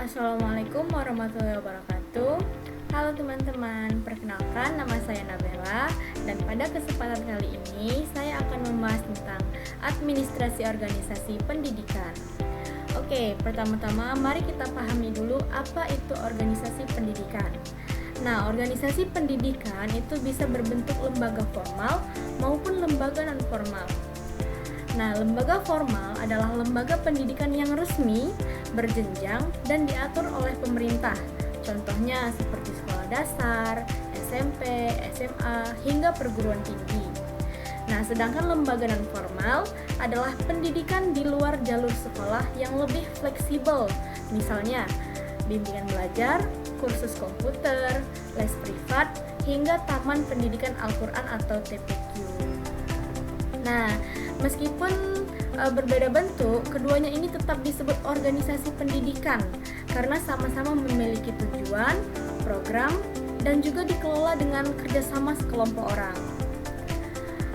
Assalamualaikum warahmatullahi wabarakatuh. Halo teman-teman, perkenalkan nama saya Nabela dan pada kesempatan kali ini saya akan membahas tentang administrasi organisasi pendidikan. Oke, pertama-tama mari kita pahami dulu apa itu organisasi pendidikan. Nah, organisasi pendidikan itu bisa berbentuk lembaga formal maupun lembaga non-formal. Nah, lembaga formal adalah lembaga pendidikan yang resmi, berjenjang, dan diatur oleh pemerintah. Contohnya seperti sekolah dasar, SMP, SMA, hingga perguruan tinggi. Nah, sedangkan lembaga non-formal adalah pendidikan di luar jalur sekolah yang lebih fleksibel. Misalnya, bimbingan belajar, kursus komputer, les privat, hingga taman pendidikan Al-Quran atau TPQ. Nah, meskipun berbeda bentuk, keduanya ini tetap disebut organisasi pendidikan karena sama-sama memiliki tujuan, program, dan juga dikelola dengan kerjasama sekelompok orang.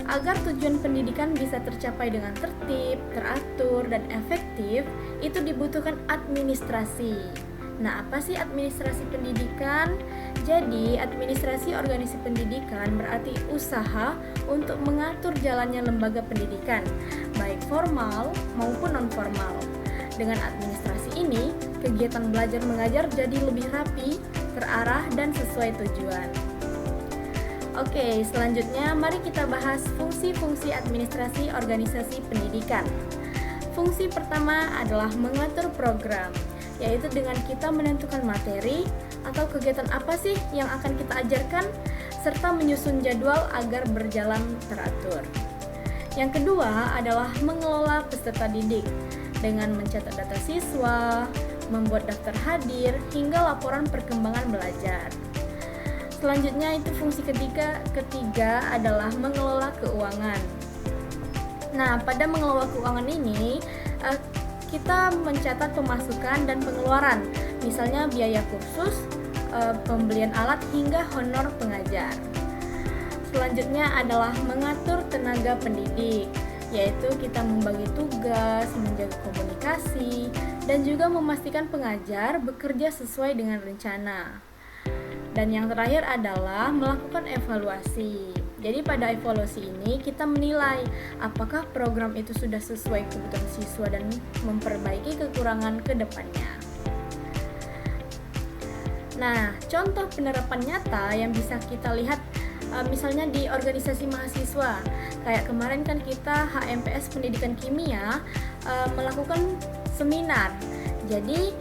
Agar tujuan pendidikan bisa tercapai dengan tertib, teratur, dan efektif, itu dibutuhkan administrasi. Nah, apa sih administrasi pendidikan? Jadi, administrasi organisasi pendidikan berarti usaha untuk mengatur jalannya lembaga pendidikan, baik formal maupun non-formal. Dengan administrasi ini, kegiatan belajar mengajar jadi lebih rapi, terarah, dan sesuai tujuan. Oke, selanjutnya mari kita bahas fungsi-fungsi administrasi organisasi pendidikan. Fungsi pertama adalah mengatur program, yaitu dengan kita menentukan materi atau kegiatan apa sih yang akan kita ajarkan, serta menyusun jadwal agar berjalan teratur. Yang kedua adalah mengelola peserta didik dengan mencatat data siswa, membuat daftar hadir, hingga laporan perkembangan belajar. Selanjutnya itu fungsi ketiga adalah mengelola keuangan. Nah, pada mengelola keuangan ini kita mencatat pemasukan dan pengeluaran, misalnya biaya kursus, pembelian alat, hingga honor pengajar. Selanjutnya adalah mengatur tenaga pendidik, yaitu kita membagi tugas, menjaga komunikasi, dan juga memastikan pengajar bekerja sesuai dengan rencana. Dan yang terakhir adalah melakukan evaluasi. Jadi pada evaluasi ini kita menilai apakah program itu sudah sesuai kebutuhan siswa dan memperbaiki kekurangan ke depannya. Nah, contoh penerapan nyata yang bisa kita lihat misalnya di organisasi mahasiswa. Kayak kemarin kan kita HMPS Pendidikan Kimia melakukan seminar. Jadi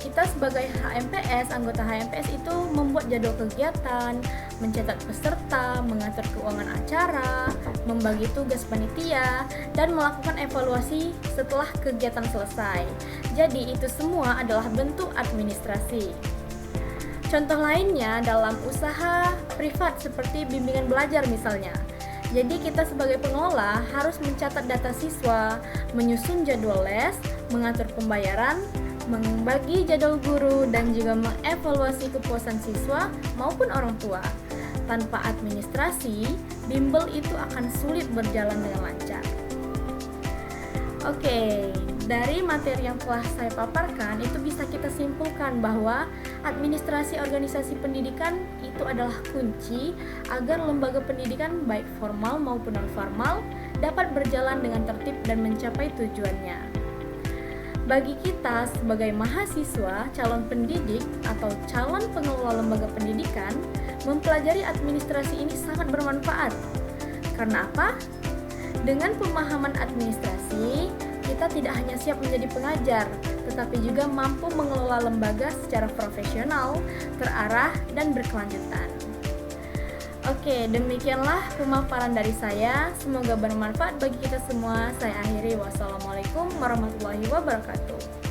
kita sebagai HMPS, anggota HMPS itu membuat jadwal kegiatan, mencatat peserta, mengatur keuangan acara, membagi tugas panitia, dan melakukan evaluasi setelah kegiatan selesai. Jadi itu semua adalah bentuk administrasi. Contoh lainnya dalam usaha privat seperti bimbingan belajar misalnya. Jadi kita sebagai pengelola harus mencatat data siswa, menyusun jadwal les, mengatur pembayaran, membagi jadwal guru, dan juga mengevaluasi kepuasan siswa maupun orang tua. Tanpa administrasi, bimbel itu akan sulit berjalan dengan lancar. Oke, dari materi yang telah saya paparkan, itu bisa kita simpulkan bahwa administrasi organisasi pendidikan itu adalah kunci agar lembaga pendidikan baik formal maupun non-formal dapat berjalan dengan tertib dan mencapai tujuannya. Bagi kita sebagai mahasiswa, calon pendidik, atau calon pengelola lembaga pendidikan, mempelajari administrasi ini sangat bermanfaat. Karena apa? Dengan pemahaman administrasi, kita tidak hanya siap menjadi pengajar, tetapi juga mampu mengelola lembaga secara profesional, terarah, dan berkelanjutan. Oke, demikianlah pemaparan dari saya. Semoga bermanfaat bagi kita semua. Saya akhiri. Wassalamualaikum warahmatullahi wabarakatuh.